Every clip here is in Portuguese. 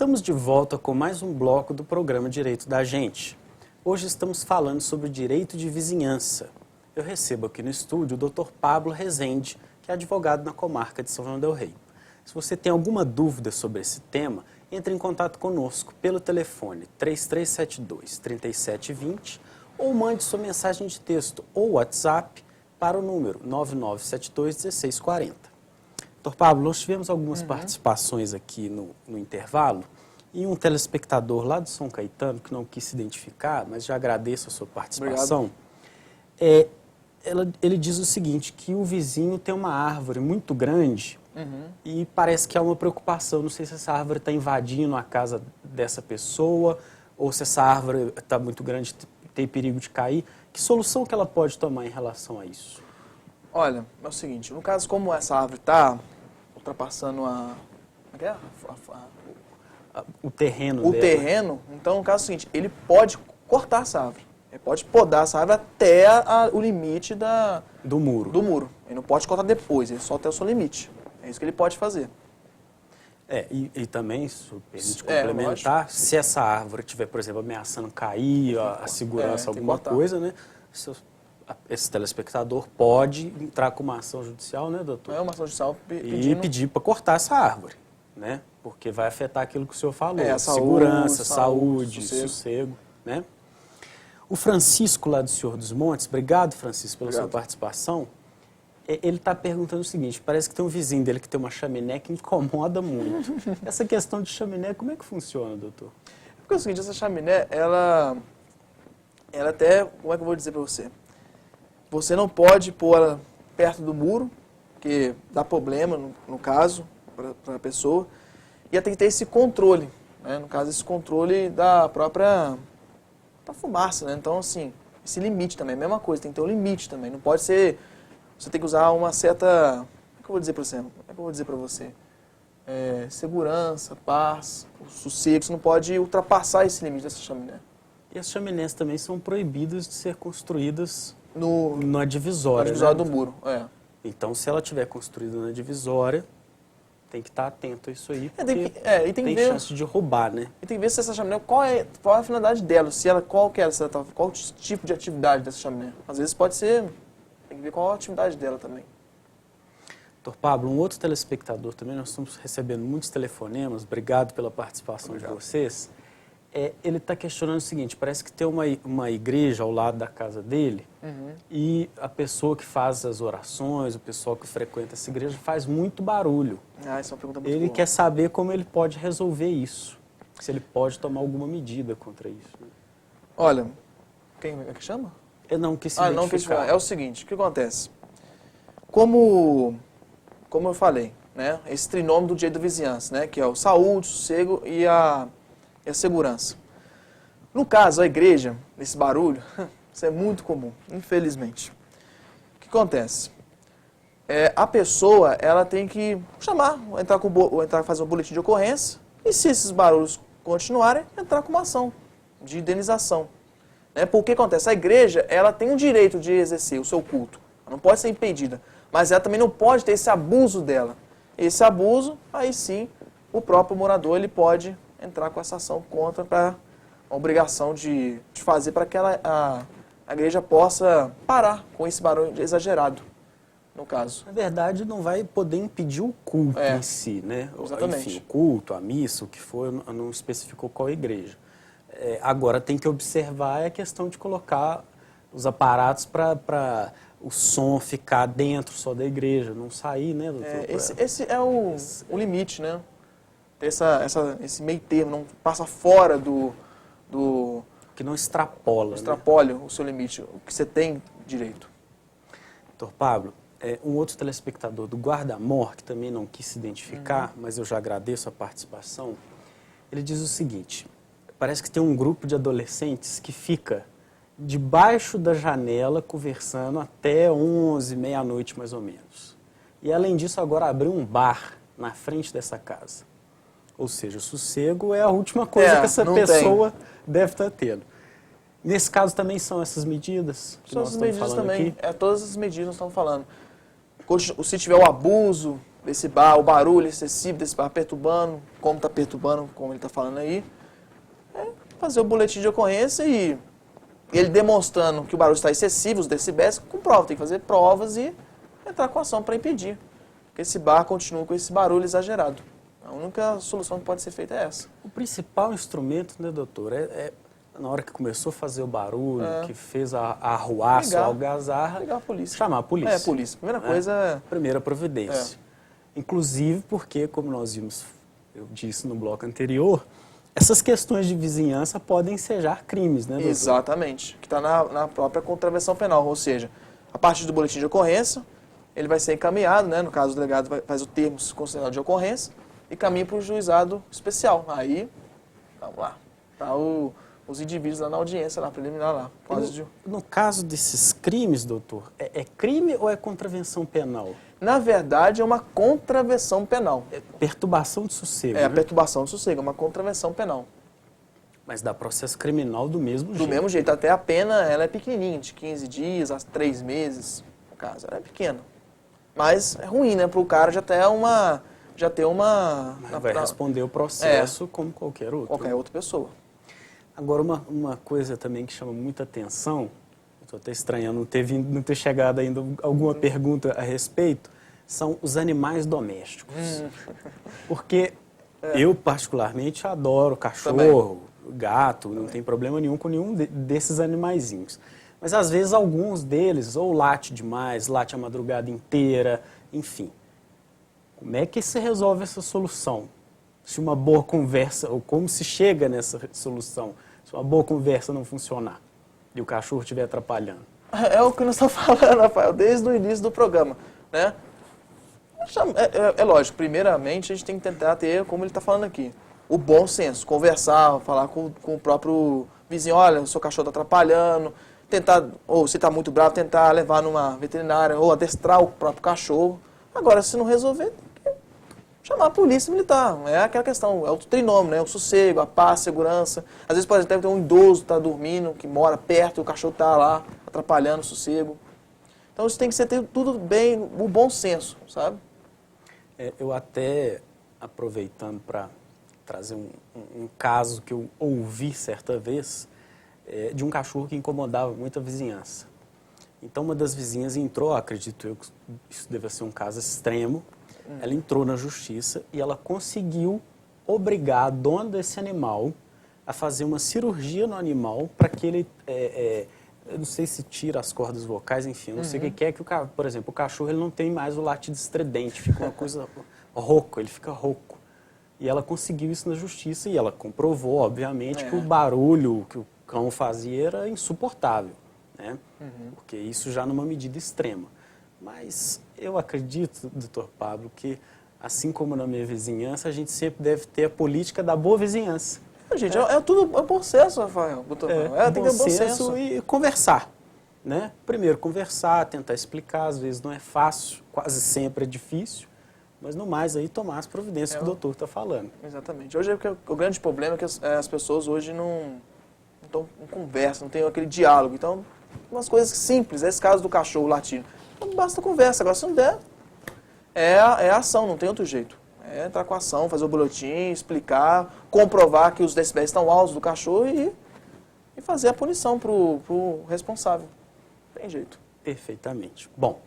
Estamos de volta com mais um bloco do programa Direito da Gente. Hoje estamos falando sobre direito de vizinhança. Eu recebo aqui no estúdio o Dr. Pablo Rezende, que é advogado na comarca de São João del Rei. Se você tem alguma dúvida sobre esse tema, entre em contato conosco pelo telefone 3372-3720 ou mande sua mensagem de texto ou WhatsApp para o número 9972-1640. Dr. Pablo, nós tivemos algumas participações aqui no intervalo e um telespectador lá de São Caetano, que não quis se identificar, mas já agradeço a sua participação. Ele diz o seguinte, que o vizinho tem uma árvore muito grande e parece que há uma preocupação. Não sei se essa árvore está invadindo a casa dessa pessoa ou se essa árvore está muito grande, tem perigo de cair. Que solução que ela pode tomar em relação a isso? Olha, é o seguinte, no caso como essa árvore está ultrapassando o terreno o dela. terreno, então no caso é o seguinte, ele pode cortar essa árvore. Ele pode podar essa árvore até o limite do muro. Ele não pode cortar depois, ele só até o seu limite. É isso que ele pode fazer. E também, se permite complementar, se essa árvore estiver, por exemplo, ameaçando cair, a segurança, alguma coisa, né? Esse telespectador pode entrar com uma ação judicial, né, doutor? É uma ação judicial E pedir para cortar essa árvore, né? Porque vai afetar aquilo que o senhor falou, segurança, saúde, sossego, né? O Francisco, lá do Senhor dos Montes, obrigado, Francisco, pela sua participação. Ele está perguntando o seguinte, parece que tem um vizinho dele que tem uma chaminé que incomoda muito. Essa questão de chaminé, como é que funciona, doutor? Porque é o seguinte, essa chaminé, ela até, como é que eu vou dizer para você? Você não pode pôr ela perto do muro, porque dá problema, no caso, para a pessoa. E ela tem que ter esse controle, né? No caso, esse controle da própria fumaça, né? Então, assim, esse limite também, a mesma coisa, tem que ter um limite também. Não pode ser, você tem que usar uma certa, como é que eu vou dizer para você? Como é que eu vou dizer para você? Segurança, paz, sossego, você não pode ultrapassar esse limite dessa chaminé. E as chaminés também são proibidas de ser construídas na Na divisória, divisória né? do muro, Então, se ela estiver construída na divisória, tem que estar atento a isso aí, porque tem chance de roubar, né? E tem que ver se essa chaminé, qual é a finalidade dela, qual tipo de atividade dessa chaminé. Às vezes pode ser, tem que ver qual a atividade dela também. Doutor Pablo, um outro telespectador também, nós estamos recebendo muitos telefonemas, obrigado pela participação de vocês. Ele está questionando o seguinte, parece que tem uma igreja ao lado da casa dele e a pessoa que faz as orações, o pessoal que frequenta essa igreja faz muito barulho. Essa é uma pergunta muito Ele boa. quer saber como ele pode resolver isso, se ele pode tomar alguma medida contra isso. Né? Olha, quem é que chama? Não quis se identificar. É o seguinte, o que acontece? Como eu falei, né, esse trinômio do direito da vizinhança, né, que é o saúde, o sossego e a segurança. No caso, a igreja, esse barulho, isso é muito comum, infelizmente. O que acontece? A pessoa, ela tem que chamar, fazer um boletim de ocorrência, e se esses barulhos continuarem, entrar com uma ação de indenização. Porque acontece? A igreja, ela tem o direito de exercer o seu culto, ela não pode ser impedida, mas ela também não pode ter esse abuso dela. Esse abuso, aí sim, o próprio morador, ele pode entrar com essa ação contra para a obrigação de fazer para que a igreja possa parar com esse barulho exagerado, no caso. Na verdade, não vai poder impedir o culto em si, né? Exatamente. Enfim, o culto, a missa, o que for, não especificou qual igreja. Agora, tem que observar a questão de colocar os aparatos para o som ficar dentro só da igreja, não sair, né, doutor? Esse é o limite, né? Esse meio termo, não passa fora do que não extrapola. Extrapole, né? O seu limite, o que você tem direito. Doutor Pablo, um outro telespectador do Guarda-Mor, que também não quis se identificar, mas eu já agradeço a participação, ele diz o seguinte, parece que tem um grupo de adolescentes que fica debaixo da janela conversando até 11, meia-noite mais ou menos. E além disso, agora abriu um bar na frente dessa casa. Ou seja, o sossego é a última coisa que essa pessoa deve estar tendo. Nesse caso também são essas medidas que nós estamos falando aqui? Todas as medidas nós estamos falando. Se tiver o abuso, desse bar, o barulho excessivo desse bar perturbando, como está perturbando, como ele está falando aí, fazer o boletim de ocorrência e ele demonstrando que o barulho está excessivo, os decibéis, com prova, tem que fazer provas e entrar com ação para impedir que esse bar continue com esse barulho exagerado. A única solução que pode ser feita é essa. O principal instrumento, né, doutor, na hora que começou a fazer o barulho, que fez a arruaça, a algazarra, ligar a polícia. chamar a polícia. Polícia. Primeira coisa... Primeira providência. Inclusive porque, como nós vimos, eu disse no bloco anterior, essas questões de vizinhança podem ensejar crimes, né, doutor? Exatamente. Que está na própria contravenção penal. Ou seja, a partir do boletim de ocorrência, ele vai ser encaminhado, né, no caso o delegado faz o termo considerado de ocorrência e caminha para o juizado especial. Aí, vamos lá, tá os indivíduos lá na audiência, lá, preliminar lá. No caso desses crimes, doutor, é crime ou é contravenção penal? Na verdade, é uma contravenção penal. É perturbação de sossego, a né? perturbação de sossego, é uma contravenção penal. Mas dá processo criminal do mesmo jeito. Do mesmo jeito, até a pena ela é pequenininha, de 15 dias a 3 meses, no caso, ela é pequena. Mas é ruim, né, para o cara já ter uma... Vai responder o processo como qualquer outro. Qualquer outra pessoa. Agora, uma coisa também que chama muita atenção, estou até estranhando não ter chegado ainda alguma pergunta a respeito, são os animais domésticos. Porque eu, particularmente, adoro cachorro, gato, não tem problema nenhum com nenhum desses animaizinhos. Mas, às vezes, alguns deles ou late demais, late a madrugada inteira, enfim. Como é que se resolve essa solução? Se uma boa conversa, ou como se chega nessa solução, se uma boa conversa não funcionar e o cachorro estiver atrapalhando? É o que nós estamos falando, Rafael, desde o início do programa, né? É lógico, primeiramente a gente tem que tentar ter, como ele está falando aqui, o bom senso, conversar, falar com o próprio vizinho, olha, o seu cachorro está atrapalhando, tentar, ou se está muito bravo, tentar levar numa veterinária, ou adestrar o próprio cachorro. Agora, se não resolver, tem que chamar a polícia militar. É aquela questão, é o trinômio, né? O sossego, a paz, a segurança. Às vezes, por exemplo, tem um idoso que está dormindo, que mora perto, e o cachorro está lá, atrapalhando o sossego. Então, isso tem que ser tudo bem, o bom senso, sabe? Eu até, aproveitando para trazer um caso que eu ouvi certa vez, de um cachorro que incomodava muito a vizinhança. Então, uma das vizinhas entrou, acredito eu que isso deve ser um caso extremo, ela entrou na justiça e ela conseguiu obrigar a dona desse animal a fazer uma cirurgia no animal para que ele, eu não sei se tira as cordas vocais, enfim, eu não sei o que é que, por exemplo, o cachorro ele não tem mais o latido estridente, fica uma coisa rouco, ele fica rouco. E ela conseguiu isso na justiça e ela comprovou, obviamente, que o barulho que o cão fazia era insuportável, né? Porque isso já numa medida extrema. Mas eu acredito, doutor Pablo, que assim como na minha vizinhança, a gente sempre deve ter a política da boa vizinhança. Gente, é bom senso, Rafael. Tem que ter bom senso e conversar, né? Primeiro conversar, tentar explicar, às vezes não é fácil, quase sempre é difícil, mas no mais aí tomar as providências que o doutor está falando. Exatamente. Hoje o grande problema é que as pessoas hoje não conversam, não tem aquele diálogo. Então, umas coisas simples, esse caso do cachorro latindo. Então, basta conversa. Agora, se não der, é a ação, não tem outro jeito. É entrar com a ação, fazer o boletim, explicar, comprovar que os decibéis estão altos do cachorro e fazer a punição para o responsável. Tem jeito. Perfeitamente. Bom,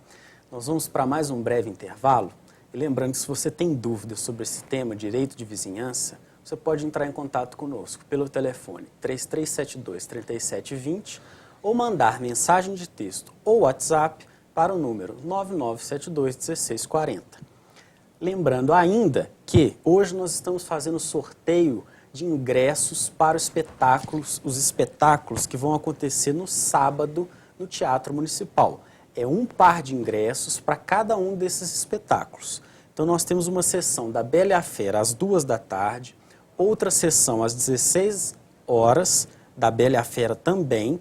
nós vamos para mais um breve intervalo. E lembrando que se você tem dúvidas sobre esse tema, direito de vizinhança, você pode entrar em contato conosco pelo telefone 3372-3720 ou mandar mensagem de texto ou WhatsApp para o número 9972-1640. Lembrando ainda que hoje nós estamos fazendo sorteio de ingressos para os espetáculos que vão acontecer no sábado no Teatro Municipal. É um par de ingressos para cada um desses espetáculos. Então nós temos uma sessão da Bela e a Fera às 14h, outra sessão às 16 horas, da Bela e a Fera também,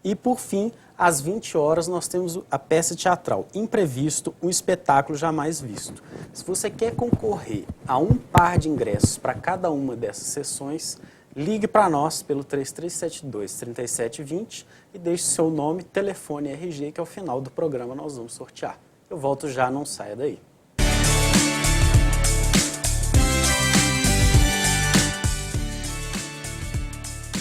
e por fim, às 20 horas, nós temos a peça teatral Imprevisto, um espetáculo jamais visto. Se você quer concorrer a um par de ingressos para cada uma dessas sessões, ligue para nós pelo 3372-3720 e deixe seu nome, telefone e RG, que ao final do programa nós vamos sortear. Eu volto já, não saia daí.